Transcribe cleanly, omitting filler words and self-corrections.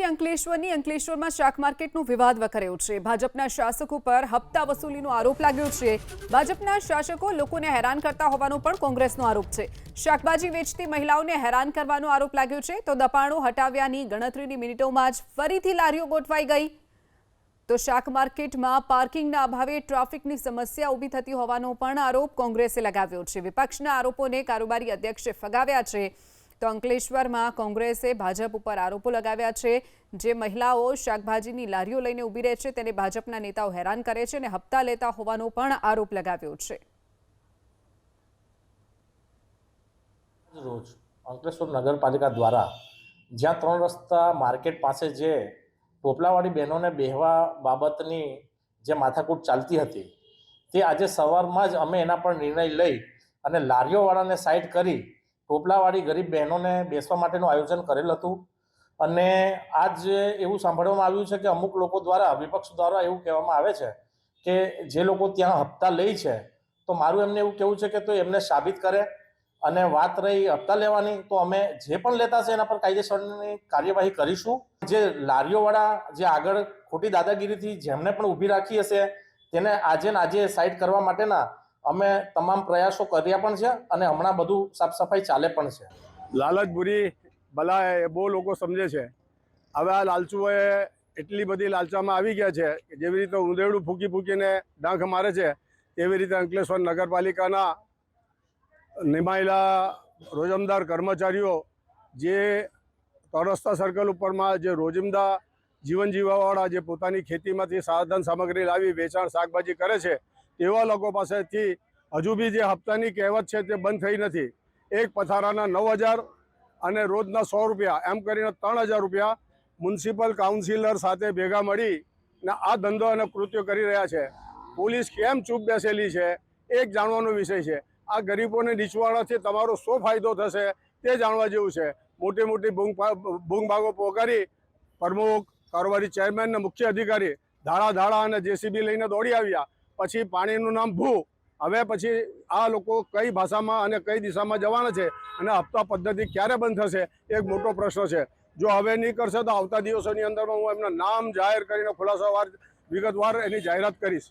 અંકલેશ્વરમાં શાક માર્કેટનો વિવાદ વકર્યો છે। ભાજપના શાસકો પર હપ્તા વસૂલીનો આરોપ લાગ્યો છે। ભાજપના શાસકો લોકોને હેરાન કરતા હોવાનો પણ કોંગ્રેસનો આરોપ છે। શાકભાજી વેચતી મહિલાઓને હેરાન કરવાનો આરોપ લાગ્યો છે તો દબાણો હટાવ્યાની ગણતરીની મિનિટોમાં જ ફરીથી લારીઓ ગોઠવાઈ ગઈ। તો શાક માર્કેટમાં પાર્કિંગના અભાવે ટ્રાફિકની સમસ્યા ઊભી થતી હોવાનો પણ આરોપ કોંગ્રેસે લગાવ્યો છે। વિપક્ષના આરોપોને કારોબારી અધ્યક્ષે ફગાવ્યા છે। તો અંકલેશ્વરમાં કોંગ્રેસે ભાજપ ઉપર આરોપો લગાવ્યા છે। જે મહિલાઓ શાકભાજીની લારીઓ લઈને ઊભી રહે છે તેને ભાજપના નેતાઓ હેરાન કરે છે અને હપ્તા લેતા હોવાનો પણ આરોપ લગાવ્યો છે। રોજ અંકલેશ્વર નગરપાલિકા દ્વારા જ્યાં 3 રસ્તા માર્કેટ પાસે જે ટોપલાવાળી બહેનોને બેહવા બાબતની જે માથાકૂટ ચાલતી હતી તે આજે સવારમાં જ અમે એના પર નિર્ણય લઈ અને લારીઓવાળાને સાઈડ કરી ટોપલાવાળી ગરીબ બહેનોને બેસવા માટેનું આયોજન કરેલ હતું। અને આજ એવું સાંભળવામાં આવ્યું છે કે અમુક લોકો દ્વારા વિપક્ષ દ્વારા એવું કહેવામાં આવે છે કે જે લોકો ત્યાં હપ્તા લે છે તો મારું એમને એવું કહેવું છે કે તો એમને સાબિત કરે। અને વાત રહી હપ્તા લેવાની તો અમે જે પણ લેતા છે એના પર કાયદેસરની કાર્યવાહી કરીશું। જે લારીઓવાળા જે આગળ ખોટી દાદાગીરીથી જેમને પણ ઊભી રાખી હશે તેને આજે સાઈડ કરવા માટેના અમે તમામ પ્રયાસો કર્યા પણ છે અને હમણાં બધું સાફ સફાઈ ચાલે પણ છે। લાલચ બુરી ભલા એ બહુ લોકો સમજે છે। હવે આ લાલચુઓએ એટલી બધી લાલચામાં આવી ગયા છે કે જેવી રીતે ઉંદેડું ફૂંકીને ડાંખ મારે છે તેવી રીતે અંકલેશ્વર નગરપાલિકાના નિમાયેલા રોજમદાર કર્મચારીઓ જે તરસ્તા સર્કલ ઉપરમાં જે રોજિંદા જીવન જીવવાવાળા જે પોતાની ખેતીમાંથી સાધન સામગ્રી લાવી વેચાણ શાકભાજી કરે છે તેવા લોકો પાસેથી હજુ બી જે હપ્તાની કહેવત છે તે બંધ થઈ નથી। એક પથારાના 9,000 અને રોજના 100 રૂપિયા એમ કરીને 3,000 રૂપિયા મ્યુનિસિપલ કાઉન્સિલર સાથે ભેગા મળીને આ ધંધો અને કૃત્યો કરી રહ્યા છે। પોલીસ કેમ ચૂપ બેસેલી છે એક જાણવાનો વિષય છે। આ ગરીબોને નીચવાડાથી તમારો શું ફાયદો થશે તે જાણવા જેવું છે। મોટી બૂંગભાગો પોકારી પ્રમુખ કારોબારી ચેરમેન અને મુખ્ય અધિકારી ધાડા અને જેસીબી લઈને દોડી આવ્યા। પછી પાણીનું નામ ભૂ। હવે પછી આ લોકો કઈ ભાષામાં અને કઈ દિશામાં જવાના છે અને હપ્તા પદ્ધતિ ક્યારે બંધ થશે એક મોટો પ્રશ્ન છે। જો હવે નહીં કરશે તો આવતા દિવસોની અંદરમાં હું એમના નામ જાહેર કરીને ખુલાસાવાર વિગતવાર એની જાહેરાત કરીશ।